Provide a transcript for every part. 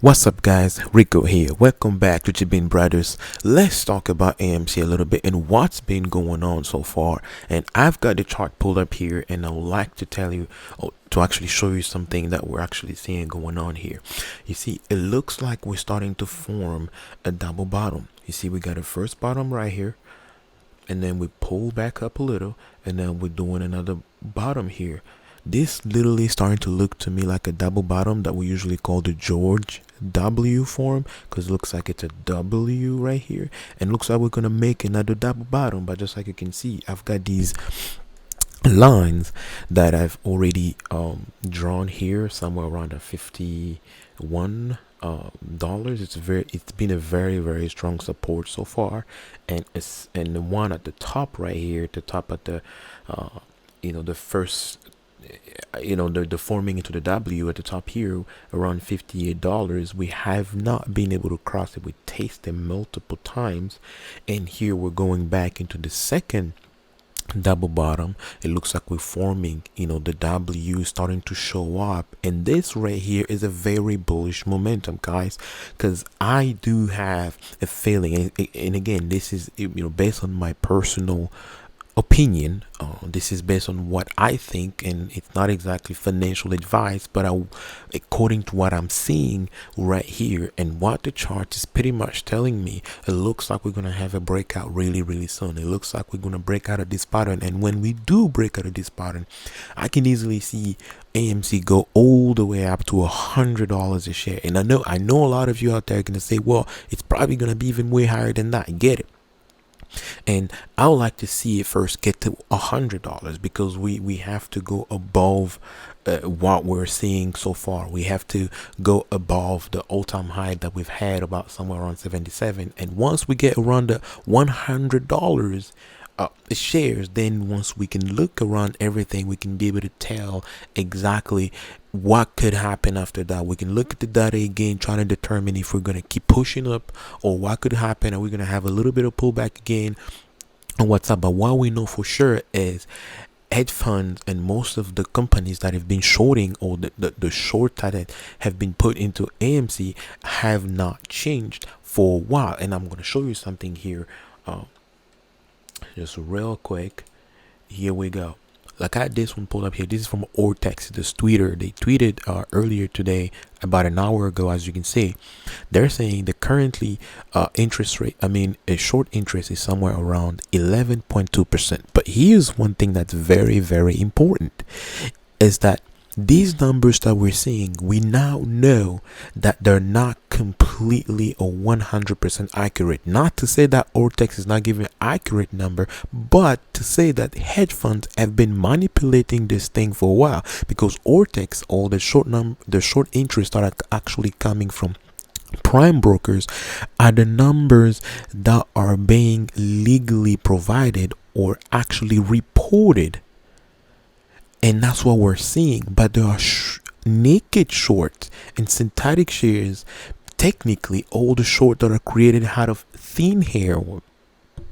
What's up guys, Rico here. Welcome back to Chibind Brothers. Let's talk about AMC a little bit and what's been going on so far. And I've got the chart pulled up here and I would like to tell you, to actually show you something that we're actually seeing going on here. You see, it looks like we're starting to form a double bottom. You see, we got a first bottom right here, and then we pull back up a little, and then we're doing another bottom here. This literally starting to look to me like a double bottom that we usually call the George W form, because it looks like it's a W right here, and looks like we're gonna make another double bottom. But just like you can see, I've got these lines that I've already drawn here somewhere around a 51 dollars. It's been a very strong support so far, and the one at the top right here, the top at the the first, the forming into the W at the top here around $58. We have not been able to cross it. We tasted multiple times, and here we're going back into the second double bottom. It looks like we're forming, the W starting to show up, and this right here is a very bullish momentum, guys, because I do have a feeling, and again, this is based on my personal opinion. This is based on what I think, and it's not exactly financial advice, but according to what I'm seeing right here and what the chart is pretty much telling me, it looks like we're gonna have a breakout really soon. It looks like we're gonna break out of this pattern, and when we do break out of this pattern, I can easily see AMC go all the way up to $100 a share. And I know a lot of you out there are gonna say, well, it's probably gonna be even way higher than that. I get it. And I would like to see it first get to $100, because we have to go above what we're seeing so far. We have to go above the all-time high that we've had about somewhere around 77, and once we get around the $100 shares, then once we can look around everything, we can be able to tell exactly what could happen after that. We can look at the data again, trying to determine if we're going to keep pushing up, or what could happen. Are we going to have a little bit of pullback again, and what's up? But what we know for sure is hedge funds and most of the companies that have been shorting, or the short that have been put into AMC, have not changed for a while. And I'm going to show you something here just real quick. Here we go. Like I had this one pulled up here. This is from Ortex, this tweeter. They tweeted earlier today, about an hour ago. As you can see, they're saying the currently interest rate, a short interest, is somewhere around 11.2%. But here's one thing that's very important, is that these numbers that we're seeing, we now know that they're not completely or 100% accurate. Not to say that Ortex is not giving an accurate number, but to say that hedge funds have been manipulating this thing for a while, because Ortex, all the short interest that are actually coming from prime brokers, are the numbers that are being legally provided or actually reported. And that's what we're seeing. But there are naked shorts and synthetic shares, technically all the short that are created out of thin air, or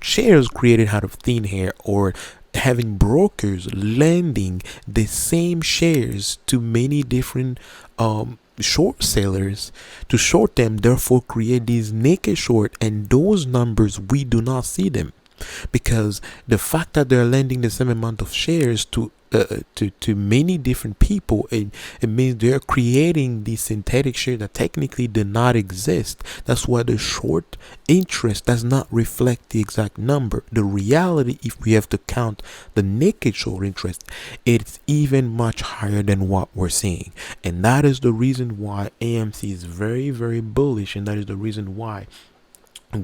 shares created out of thin air, or having brokers lending the same shares to many different short sellers to short them, therefore create these naked short. And those numbers, we do not see them, because the fact that they're lending the same amount of shares to many different people, it means they're creating these synthetic shares that technically do not exist. That's why the short interest does not reflect the exact number. The reality, if we have to count the naked short interest, it's even much higher than what we're seeing. And that is the reason why AMC is very bullish, and that is the reason why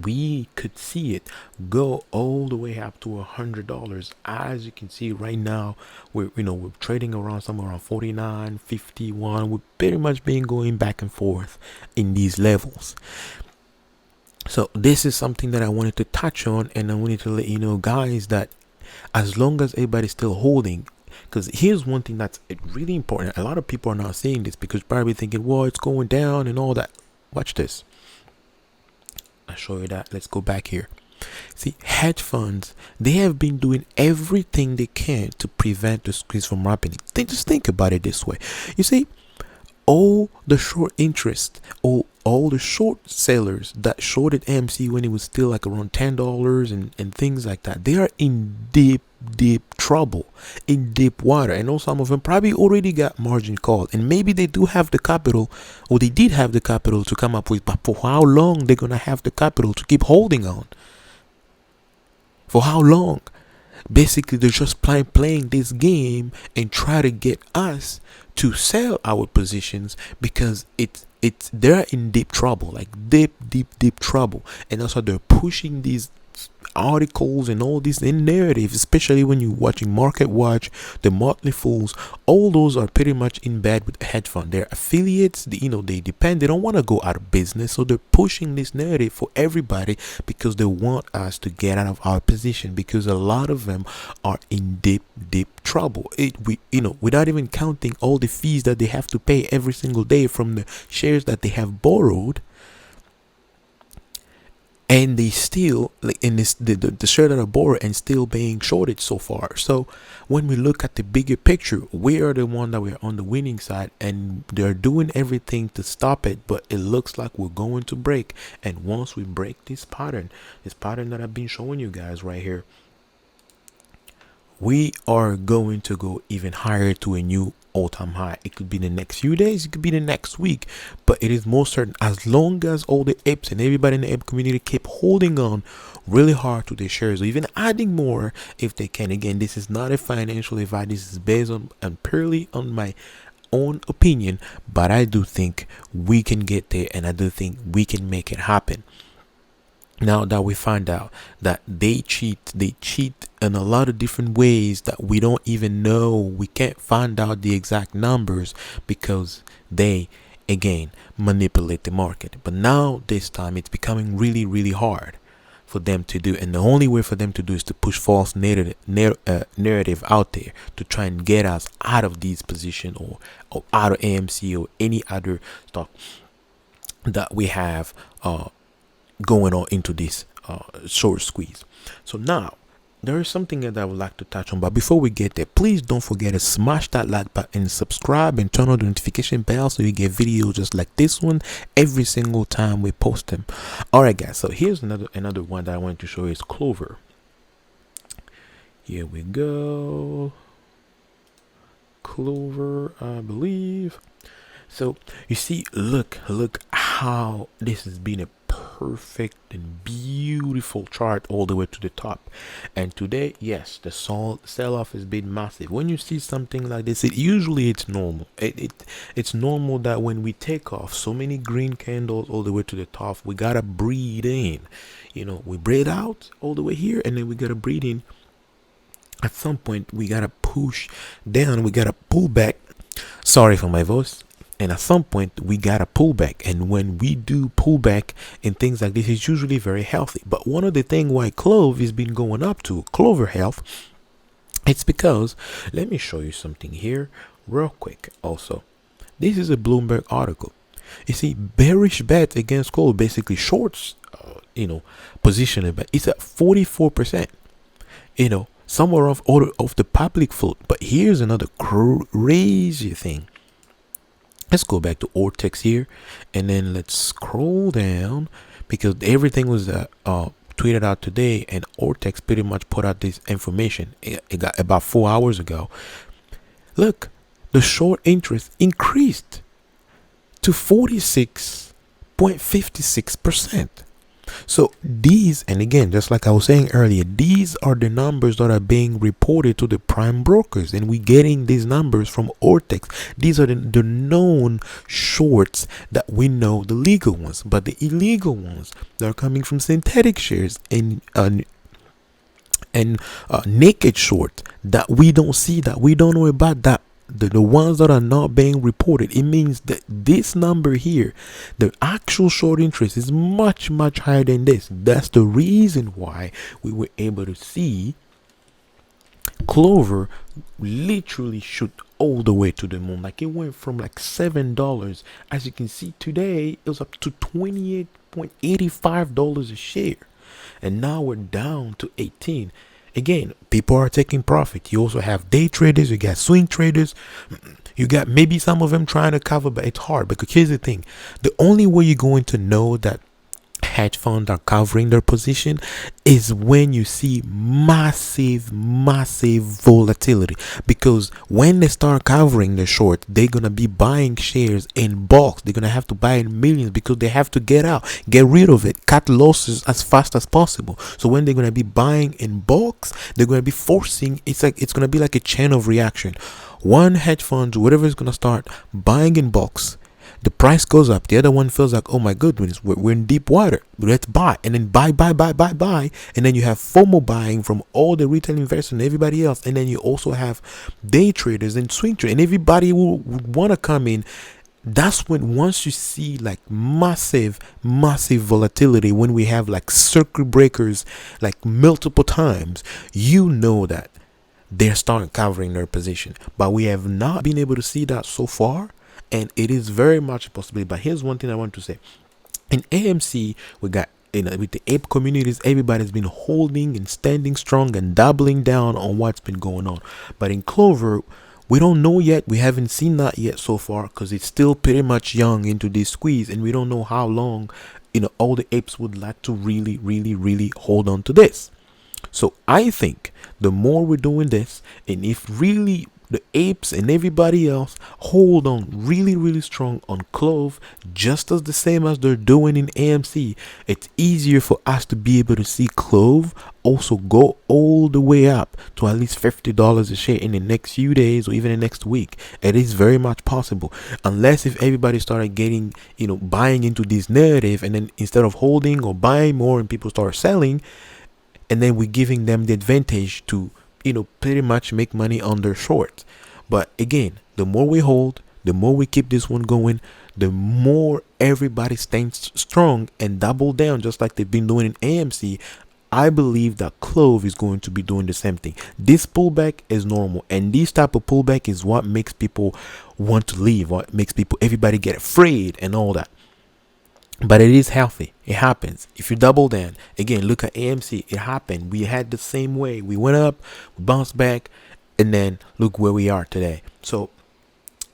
we could see it go all the way up to $100. As you can see right now, we're trading around somewhere around 49, 51. We're pretty much been going back and forth in these levels. So this is something that I wanted to touch on, and I wanted to let you know, guys, that as long as everybody's still holding, because here's one thing that's really important. A lot of people are not saying this, because probably thinking, well, it's going down and all that. Watch this. I'll show you that. Let's go back here. See, hedge funds, they have been doing everything they can to prevent the squeeze from happening. Just think about it this way. You see, all the short interest, or all the short sellers that shorted AMC when it was still like around $10 and things like that, they are in deep trouble, in deep water. I know some of them probably already got margin called, and maybe they do have the capital, or they did have the capital to come up with, but for how long they're gonna have the capital to keep holding on? For how long? Basically, they're just playing this game and try to get us to sell our positions, because they're in deep trouble, like deep trouble. And also they're pushing these articles and all this in narrative, especially when you're watching Market Watch, the Motley Fools. All those are pretty much in bed with the hedge fund. They're affiliates, they depend, they don't want to go out of business, so they're pushing this narrative for everybody because they want us to get out of our position, because a lot of them are in deep trouble. Without even counting all the fees that they have to pay every single day from the shares that they have borrowed, and they still, like, in this, the share that are borrowed and still being shorted so far. So when we look at the bigger picture, we are the one that we're on the winning side, and they're doing everything to stop it, but it looks like we're going to break. And once we break this pattern that I've been showing you guys right here, we are going to go even higher to a new all-time high. It could be the next few days, it could be the next week, but it is most certain, as long as all the apes and everybody in the ape community keep holding on really hard to their shares, or even adding more if they can. Again, this is not a financial advice, this is based on and purely on my own opinion, but I do think we can get there, and I do think we can make it happen. Now that we find out that they cheat in a lot of different ways that we don't even know, we can't find out the exact numbers, because they, again, manipulate the market. But now this time it's becoming really hard for them to do, and the only way for them to do is to push false narrative out there to try and get us out of these positions, or out of AMC or any other stock that we have going on into this short squeeze. So now there is something that I would like to touch on, but before we get there, please don't forget to smash that like button, subscribe, and turn on the notification bell so you get videos just like this one every single time we post them. All right, guys, so here's another one that I want to show you is Clover. Here we go. Clover, I believe. So you see, look how this has been a perfect and beautiful chart all the way to the top. And today, yes, the sell-off has been massive. When you see something like this, it's normal. It's normal that when we take off so many green candles all the way to the top, we gotta breathe in. We breathe out all the way here, and then we gotta breathe in. At some point, we gotta push down, we gotta pull back. Sorry for my voice. And at some point, we gotta pull back. And when we do pull back and things like this, it's usually very healthy. But one of the things why Clover has been going up to Clover Health, it's because, let me show you something here real quick. Also, this is a Bloomberg article. You see, bearish bet against Clover, basically shorts, position, but it's at 44%. Somewhere off the public float. But here's another crazy thing. Let's go back to Ortex here, and then let's scroll down, because everything was tweeted out today, and Ortex pretty much put out this information. It got about 4 hours ago. Look, the short interest increased to 46.56%. So these, and again, just like I was saying earlier, these are the numbers that are being reported to the prime brokers, and we're getting these numbers from Ortex. These are the known shorts that we know, the legal ones, but the illegal ones that are coming from synthetic shares and naked short that we don't see, that we don't know about, that the ones that are not being reported. It means that this number here, the actual short interest, is much higher than this. That's the reason why we were able to see Clover literally shoot all the way to the moon. Like, it went from like $7, as you can see today, it was up to $28.85 a share, and now we're down to 18. again, people are taking profit. You also have day traders, you got swing traders, you got maybe some of them trying to cover, but it's hard. Because here's the thing, the only way you're going to know that hedge funds are covering their position is when you see massive volatility. Because when they start covering the short, they're gonna be buying shares in bulk. They're gonna have to buy in millions because they have to get out, get rid of it, cut losses as fast as possible. So when they're gonna be buying in bulks, they're gonna be forcing, it's gonna be like a chain of reaction. One hedge fund, whatever, is gonna start buying in bulks. The price goes up. The other one feels like, oh my goodness, we're in deep water. Let's buy. And then buy. And then you have FOMO buying from all the retail investors and everybody else. And then you also have day traders and swing traders. And everybody will want to come in. That's when, once you see like massive volatility, when we have like circuit breakers like multiple times, you know that they're starting covering their position. But we have not been able to see that so far. And it is very much a possibility. But here's one thing I want to say. In AMC, we got, with the ape communities, everybody's been holding and standing strong and doubling down on what's been going on. But in Clover, we don't know yet. We haven't seen that yet so far, because it's still pretty much young into this squeeze, and we don't know how long all the apes would like to really hold on to this. So I think the more we're doing this, and if really the apes and everybody else hold on really strong on Clove, just as the same as they're doing in AMC, it's easier for us to be able to see Clove also go all the way up to at least $50 a share in the next few days or even the next week. It is very much possible, unless if everybody started getting, buying into this narrative, and then instead of holding or buying more and people start selling, and then we're giving them the advantage to pretty much make money on their short. But again, the more we hold, the more we keep this one going, the more everybody stands strong and double down, just like they've been doing in AMC. I believe that Clove is going to be doing the same thing. This pullback is normal, and this type of pullback is what makes people want to leave, what makes everybody get afraid and all that. But it is healthy. It happens. If you double down, again, look at AMC. It happened. We had the same way. We went up, we bounced back, and then look where we are today. So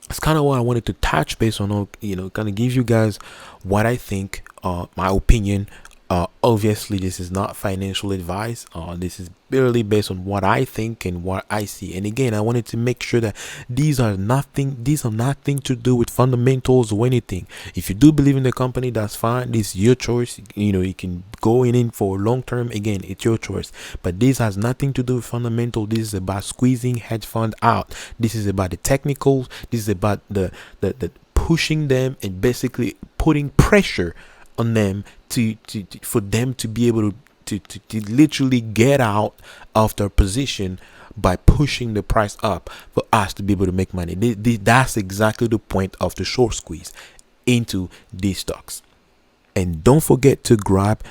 it's kind of what I wanted to touch base on, kind of give you guys what I think, my opinion. Obviously, this is not financial advice. This is purely based on what I think and what I see. And again, I wanted to make sure that these are nothing to do with fundamentals or anything. If you do believe in the company, that's fine. This is your choice. You can go in for long term. Again, it's your choice. But this has nothing to do with fundamental. This is about squeezing hedge fund out. This is about the technicals. This is about the pushing them and basically putting pressure on them for them to be able to literally get out of their position by pushing the price up for us to be able to make money. That's exactly the point of the short squeeze into these stocks. And don't forget to grab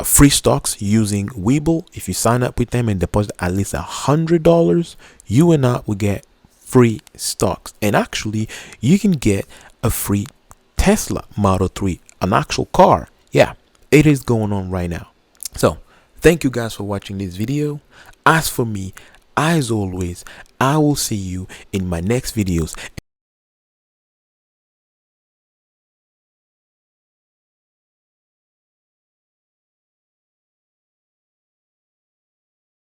free stocks using Webull. If you sign up with them and deposit at least $100, you and I will get free stocks. And actually, you can get a free Tesla Model 3, an actual car. Yeah, it is going on right now. So thank you guys for watching this video. As for me, as always, I will see you in my next videos.